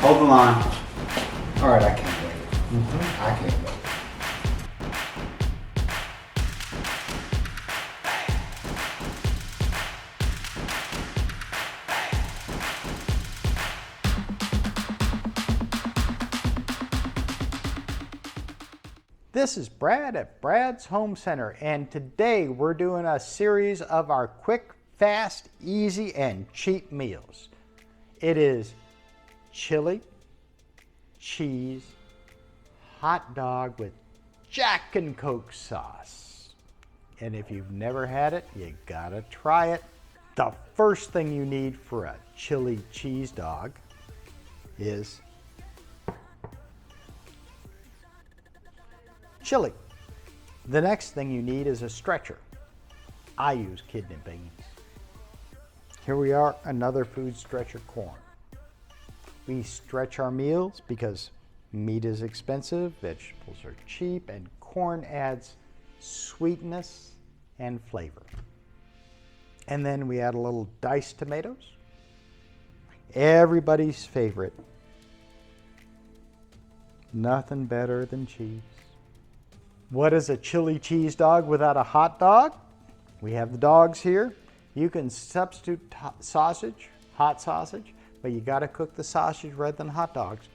Hold the line. All right, I can't wait. I can't wait. This is Brad at Brad's Home Center, and today we're doing a series of our quick, fast, easy, and cheap meals. It is chili, cheese, hot dog with Jack and Coke sauce. And if you've never had it, you gotta try it. The first thing you need for a chili cheese dog is chili. The next thing you need is a stretcher. I use kidney beans. Here we are, another food stretcher, corn. We stretch our meals because meat is expensive, vegetables are cheap, and corn adds sweetness and flavor. And then we add a little diced tomatoes. Everybody's favorite. Nothing better than cheese. What is a chili cheese dog without a hot dog? We have the dogs here. You can substitute sausage, hot sausage, but you gotta cook the sausage rather than hot dogs.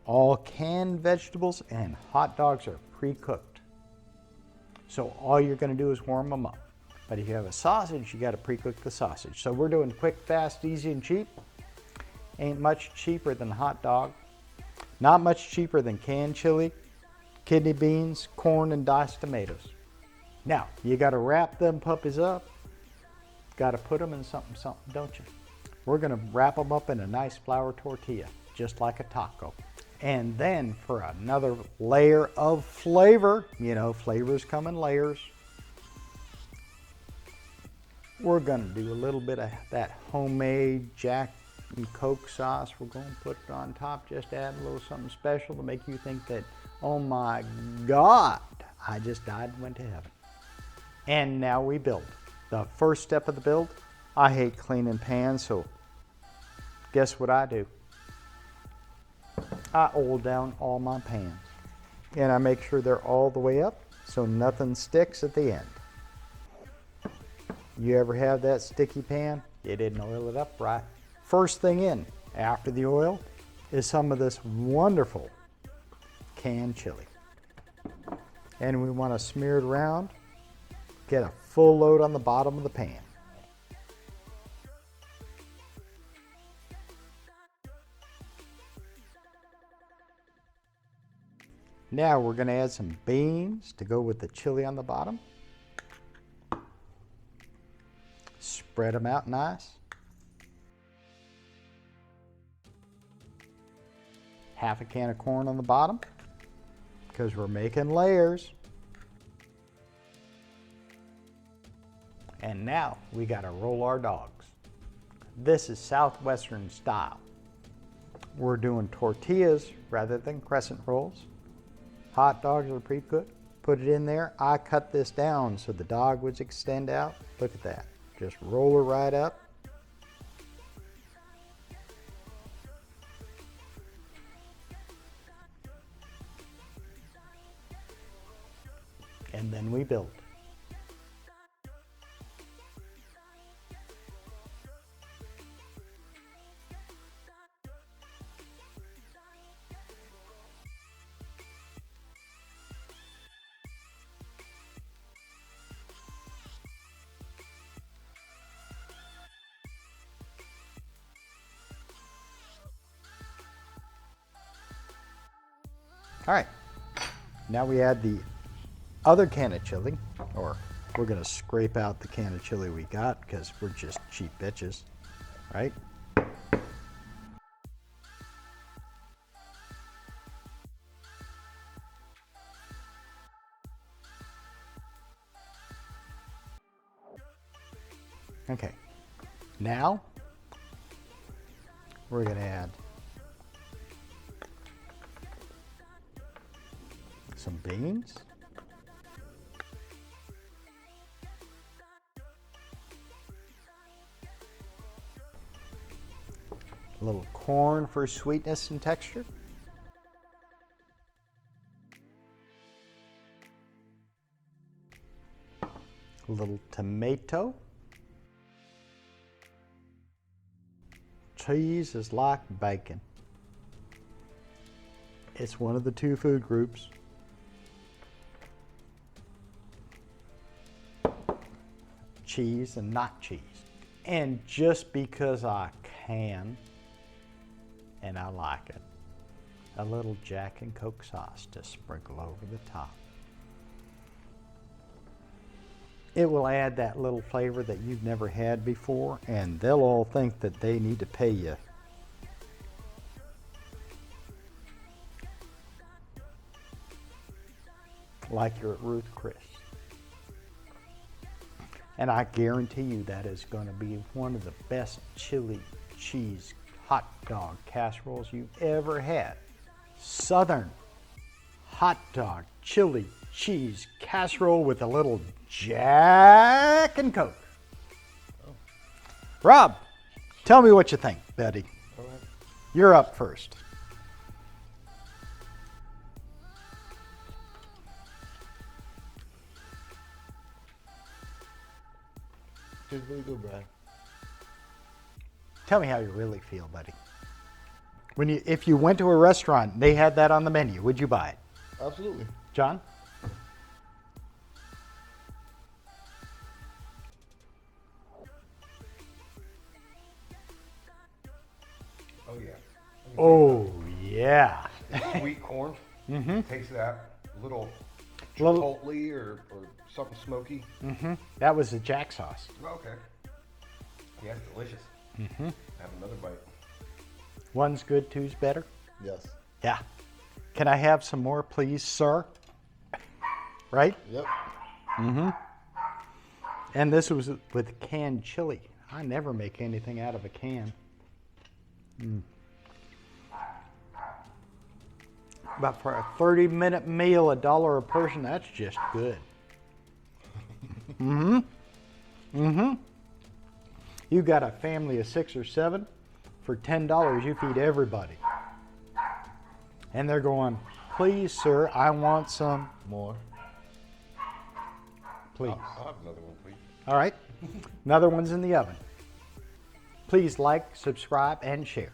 All canned vegetables and hot dogs are pre-cooked. So all you're gonna do is warm them up. But if you have a sausage, you gotta pre-cook the sausage. So we're doing quick, fast, easy, and cheap. Ain't much cheaper than hot dog. Not much cheaper than canned chili, kidney beans, corn, and diced tomatoes. Now, you gotta wrap them puppies up. Gotta put them in something, don't you? We're gonna wrap them up in a nice flour tortilla, just like a taco. And then for another layer of flavor, you know, flavors come in layers. We're gonna do a little bit of that homemade Jack and Coke sauce. We're gonna put it on top, just add a little something special to make you think that, oh my God, I just died and went to heaven. And now we build. The first step of the build, I hate cleaning pans, so guess what I do? I oil down all my pans. And I make sure they're all the way up so nothing sticks at the end. You ever have that sticky pan? You didn't oil it up right. First thing in, after the oil, is some of this wonderful canned chili. And we want to smear it around, get a full load on the bottom of the pan. Now we're going to add some beans to go with the chili on the bottom. Spread them out nice. Half a can of corn on the bottom because we're making layers. And now we got to roll our dogs. This is Southwestern style. We're doing tortillas rather than crescent rolls. Hot dogs are pre-cooked. Put it in there. I cut this down so the dog would extend out. Look at that. Just roll her right up. And then we build. All right, now we add the other can of chili, or we're gonna scrape out the can of chili we got because we're just cheap bitches, right? Okay, now we're gonna add some beans, a little corn for sweetness and texture. A little tomato. Cheese is like bacon. It's one of the two food groups. Cheese and not cheese. And just because I can, and I like it, a little Jack and Coke sauce to sprinkle over the top. It will add that little flavor that you've never had before, and they'll all think that they need to pay you. Like you're at Ruth Chris. And I guarantee you that is going to be one of the best chili cheese hot dog casseroles you've ever had. Southern hot dog chili cheese casserole with a little Jack and Coke. Oh. Rob, tell me what you think, Betty. All right. You're up first. Tastes really good, Brad. Tell me how you really feel, buddy. If you went to a restaurant, they had that on the menu, would you buy it? Absolutely. John? Oh, yeah. Oh, yeah. Sweet corn. Taste that. Little- Chipotle or something smoky. That was the Jack sauce. Oh, okay. Yeah, it's delicious. Have another bite. One's good, two's better? Yes. Yeah. Can I have some more, please, sir? Right? Yep. And this was with canned chili. I never make anything out of a can. But for a 30-minute meal, $1 a person, that's just good. You got a family of 6 or 7, for $10 you feed everybody. And they're going, please, sir, I want some More. please. I'll have another one, please. All right, another one's in the oven. Please like, subscribe, and share.